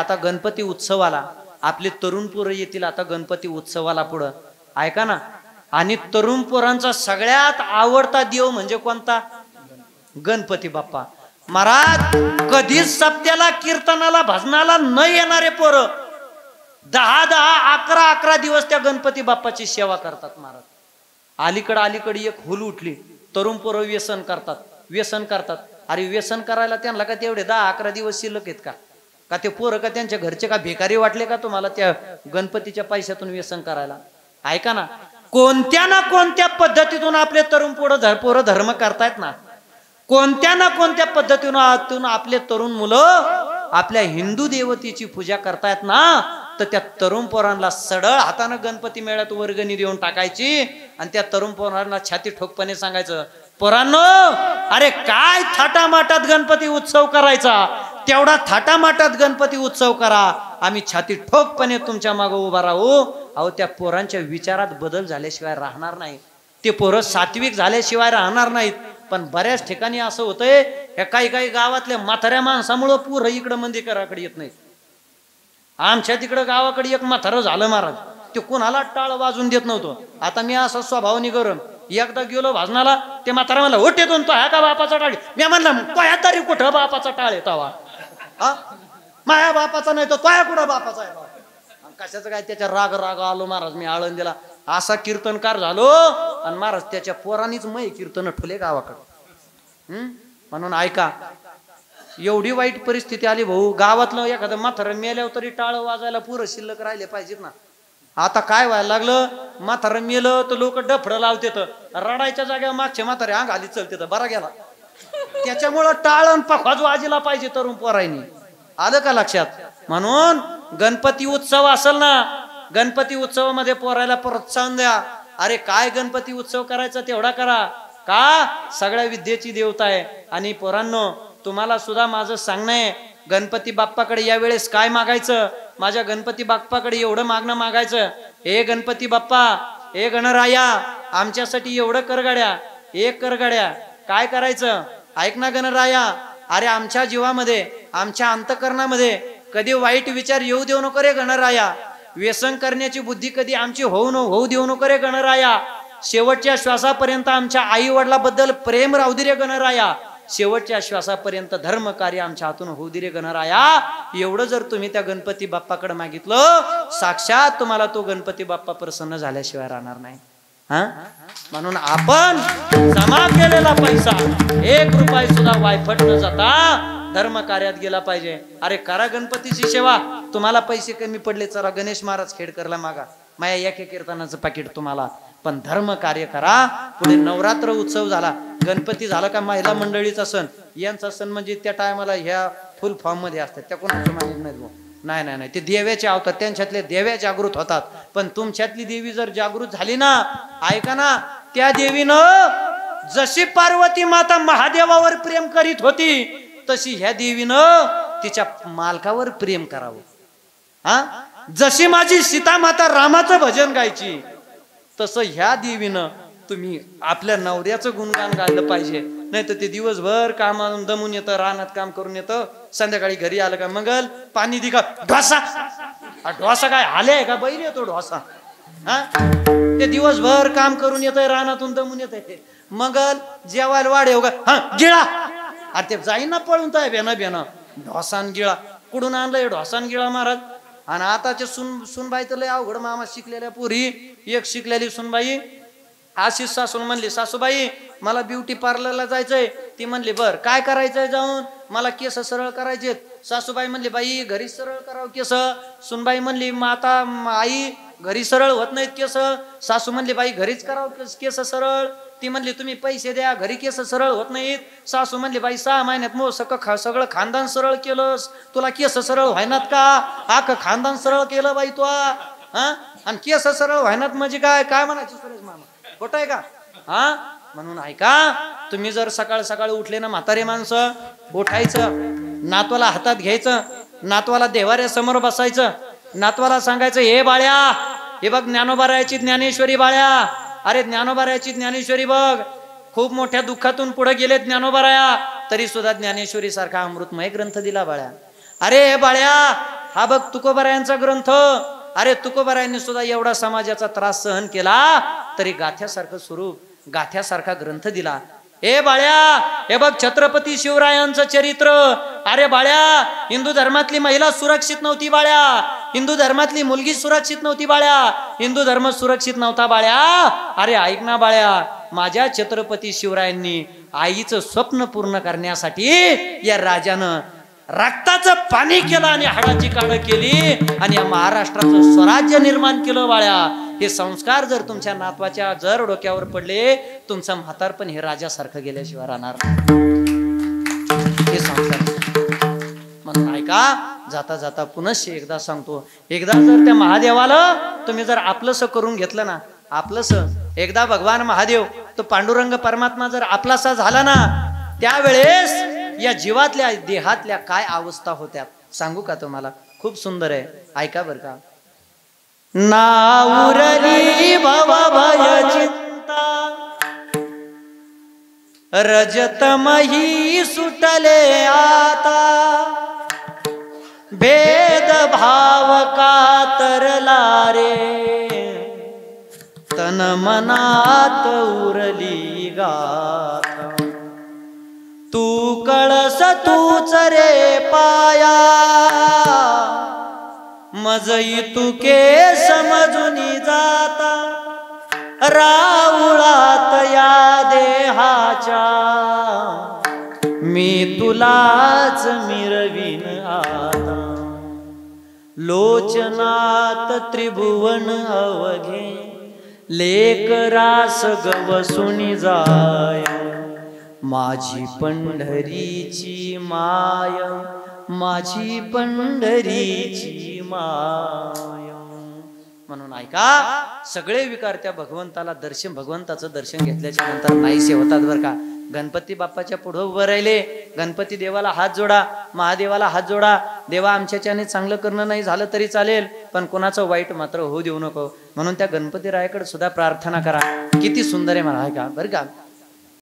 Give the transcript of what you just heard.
आता गणपती उत्सवाला आपले तरुण पोरं येतील आता गणपती उत्सवाला पुढं, ऐका ना. आणि तरुण पोरांचा सगळ्यात आवडता देव म्हणजे कोणता? गणपती बाप्पा. महाराज कधीच सप्त्याला कीर्तनाला भजनाला न येणारे पोरं 10-11 दिवस त्या गणपती बाप्पाची सेवा करतात महाराज. अलीकडे एक हुल उठली, तरुण पोरं व्यसन करतात. अरे व्यसन करायला त्यांना का तेवढे 10-11 दिवस शिल्लक आहेत का ते पोरं का त्यांच्या घरचे का भिकारी वाटले का तुम्हाला त्या गणपतीच्या पैशातून व्यसन करायला? ऐका ना, कोणत्या ना कोणत्या पद्धतीतून आपले तरुण पोरं धर्म करतायत ना, कोणत्या ना कोणत्या पद्धतीतून आपले तरुण मुलं आपल्या हिंदू देवतेची पूजा करतायत ना, तर त्या तरुण पोरांना सडळ हातानं गणपती मेळ्यात वर्गणी देऊन टाकायची आणि त्या तरुण पोरांना छाती ठोकपणे सांगायचं, पोरांनो अरे काय थाटामाटात गणपती उत्सव करायचा, तेवढा थाटामाटात गणपती उत्सव करा, आम्ही छाती ठोकपणे तुमच्या मागे उभा राहू. अहो त्या पोरांच्या विचारात बदल झाल्याशिवाय राहणार नाही, ते पोरं सात्विक झाल्याशिवाय राहणार नाहीत. पण बऱ्याच ठिकाणी असं होतंय, ह्या काही गावातल्या म्हाताऱ्या माणसामुळं पोरं इकडं मंदिराकडे येत नाहीत. आमच्या तिकडं गावाकडे एक म्हातारं झालं महाराज, ते कोणाला टाळ वाजून देत नव्हतं. आता मी असं स्वभावाने गरम, एकदा गेलो भाजनाला, ते म्हातारा मला ओटे दोन तो ह्या का बापाचा टाळ? मी म्हणला तोया तरी कुठं बापाचा टाळ येतावा? माया बापाचा नाही तर तोया कुठं बापाचा आहे? कशाचं काय त्याच्या राग आलो महाराज. मी आळंदीला असा कीर्तनकार झालो आणि महाराज त्याच्या पोरांनीच मै कीर्तन ठुले गावाकडे. म्हणून ऐका, एवढी वाईट परिस्थिती आली भाऊ, गावातलं एखादं म्हातारं मेल्यावर तरी टाळ वाजायला पुरं शिल्लक राहिले पाहिजेत ना. आता काय व्हायला लागलं, म्हातारं मेलं तर लोक डफडं लावतेत, रडायच्या जागेवर मागच्या म्हातारे अंग आली चलते बरा गेला. त्याच्यामुळं टाळण पखवाज वाजीला पाहिजे तरुण पोरांनी. आलं का लक्षात? म्हणून गणपती उत्सव असेल ना, गणपती उत्सवामध्ये पोरायला प्रोत्साहन द्या. अरे काय गणपती उत्सव करायचा तेवढा करा, का सगळ्या विद्येची देवता आहे. आणि पोरांनो तुम्हाला सुद्धा माझं सांगणं आहे, गणपती बाप्पाकडे यावेळेस काय मागायचं? माझ्या गणपती बाप्पाकडे एवढं मागणं मागायचं, हे गणपती बाप्पा, हे गणराया आमच्यासाठी एवढं करगाड्या, एक करगाड्या. काय करायचं? ऐक ना गणराया, अरे आमच्या जीवामध्ये, आमच्या अंतकरणामध्ये कधी वाईट विचार येऊ देऊ नको रे गणराया. व्यसन करण्याची बुद्धी कधी आमची होऊ देऊ नको रे गणराया. शेवटच्या श्वासापर्यंत आमच्या आई वडिलाबद्दल प्रेम राहू दे रे गणराया. शेवटच्या श्वासापर्यंत धर्म कार्य आमच्या हातून होऊ दे रे गणराया. एवढं जर तुम्ही त्या गणपती बाप्पाकडे मागितलं, साक्षात तुम्हाला तो गणपती बाप्पा प्रसन्न झाल्याशिवाय राहणार नाही. म्हणून आपण जमा केलेला पैसा 1 रुपया सुद्धा वायफट न जाता धर्म कार्यात गेला पाहिजे. अरे करा गणपतीची सेवा, तुम्हाला पैसे कमी पडले चला गणेश महाराज खेडकरला मागा, माया एक कीर्तनाचं पाकिट तुम्हाला. पण धर्म कार्य करा. पुढे नवरात्र उत्सव झाला, गणपती झाला का महिला मंडळीचा सण, यांचा सण म्हणजे त्या टायमाला ह्या फुल फॉर्म मध्ये असतात, त्या कोणाचं माहित नाही. नाही ते देव्याचे अवतार, त्यांच्यातले देव्या जागृत होतात. पण तुमच्यातली देवी जर जागृत झाली ना, ऐका ना, त्या देवीनं जशी पार्वती माता महादेवावर प्रेम करीत होती, तशी ह्या देवीनं तिच्या मालकावर प्रेम करावं. जशी माझी सीता माता रामाचं भजन गायची, तसं ह्या देवीनं तुम्ही आपल्या नवऱ्याचं गुणगान गायलं पाहिजे. नाही तर ते दिवसभर कामावरून दमून येतं, रानात काम करून येतं, संध्याकाळी घरी आलं का मंगल पाणी दि का ढोसा. ढोसा काय आले का बैल येतो ढोसा? ते दिवसभर काम करून येतंय, रानातून दमून येतंय, मंगल जेवायला वाढे हो का गिळा. अरे ते जाईन ना पळून तर बेन ढोसान गिळा. कुठून आणलंय ढोसान गिळा महाराज? आणि आताचे सुनबाई तर लय अवघड. मामा शिकलेल्या पुरी, एक शिकलेली सुनबाई अशीच सासून म्हणली, सासूबाई मला ब्युटी पार्लरला जायचंय. ती म्हणली बर काय करायचंय जाऊन? मला केस सरळ करायचे. सासूबाई म्हणली बाई घरीच सरळ करावं केस. सुनबाई म्हणली माता आई घरी सरळ होत नाहीत केस. सासू म्हणली बाई घरीच करावं केस सरळ. ती म्हणली तुम्ही पैसे द्या, घरी केस सरळ होत नाहीत. सासू म्हणली बाई 6 महिन्यात मग सगळं खानदान सरळ केलंस, तुला केस सरळ व्हायनात का? आख खानदान सरळ केलं बाई तू. आणि केस सरळ व्हायनात म्हणजे काय म्हणायचं सुरेश मामा, खोट आहे का? म्हणून ऐका, तुम्ही जर सकाळ उठले ना म्हातारे माणसं, उठायचं, नातवाला हातात घ्यायचं, नातवाला देवाऱ्या समोर बसायचं, नातवाला सांगायचं हे बाळ्या, हे बघ ज्ञानोबारायाची ज्ञानेश्वरी बाळ्या. अरे ज्ञानोबारायाची ज्ञानेश्वरी बघ, खूप मोठ्या दुःखातून पुढे गेले ज्ञानोबाराया, तरी सुद्धा ज्ञानेश्वरी सारखा अमृतमय ग्रंथ दिला बाळ्या. अरे हे बाळ्या, हा बघ तुकोबारायांचा ग्रंथ. अरे तुकोबारायांनी सुद्धा एवढा समाजाचा त्रास सहन केला तरी गाथ्यासारखं स्वरूप, गाथ्यासारखा ग्रंथ दिला. ए बाळ्या, हे बघ छत्रपती शिवरायांचं चरित्र. अरे बाळ्या, हिंदू धर्मातली महिला सुरक्षित नव्हती बाळ्या, हिंदू धर्मातली मुलगी सुरक्षित नव्हती बाळ्या, हिंदू धर्म सुरक्षित नव्हता बाळ्या. अरे ऐक ना बाळ्या, माझ्या छत्रपती शिवरायांनी आईचं स्वप्न पूर्ण करण्यासाठी या राजानं रक्ताचं पाणी केलं आणि हाडाची काढ केली आणि या महाराष्ट्राचं स्वराज्य निर्माण केलं बाळ्या. हे संस्कार जर तुमच्या नातवाच्या जर डोक्यावर पडले, तुमचं म्हातारपण हे राजासारखं गेल्याशिवाय राहणार. हे संस्कार म्हणून ऐका. जाता जाता पुनश्च एकदा सांगतो, एकदा जर त्या महादेवाला तुम्ही जर आपलंसं करून घेतलं ना, आपलंसं, एकदा भगवान महादेव तो पांडुरंग परमात्मा जर आपलासा झाला ना, त्यावेळेस या जीवातल्या देहातल्या काय अवस्था होत्या सांगू का तुम्हाला? खूप सुंदर आहे, ऐका बर का. नाउरली भव भय चिंता, रजतमही सुटले आता, भेद भाव कातरला रे, तन मनात उरली गाथा. तू कळस तूच रे पाया, मजई तुके समजूनी जाता, राऊळात या देहाच्या, मी तुलाच मिरवीन आता. लोचनात त्रिभुवन अवघे, लेक रास गवसुनी जाय, माझी पंढरीची माय, माझी पंढरीची माय. म्हणून ऐका, सगळे विकार त्या भगवंताला दर्शन, भगवंताचं दर्शन घेतल्याच्या नंतर नाहीसे होतात बर का. गणपती बाप्पाच्या पुढे उभं राहिले, गणपती देवाला हात जोडा, महादेवाला हात जोडा. देवा आमच्याच्याने चांगलं करणं नाही झालं तरी चालेल, पण कोणाचं वाईट मात्र होऊ देऊ नको. म्हणून त्या गणपती रायाकडे सुद्धा प्रार्थना करा. किती सुंदर आहे मला ऐका बर का.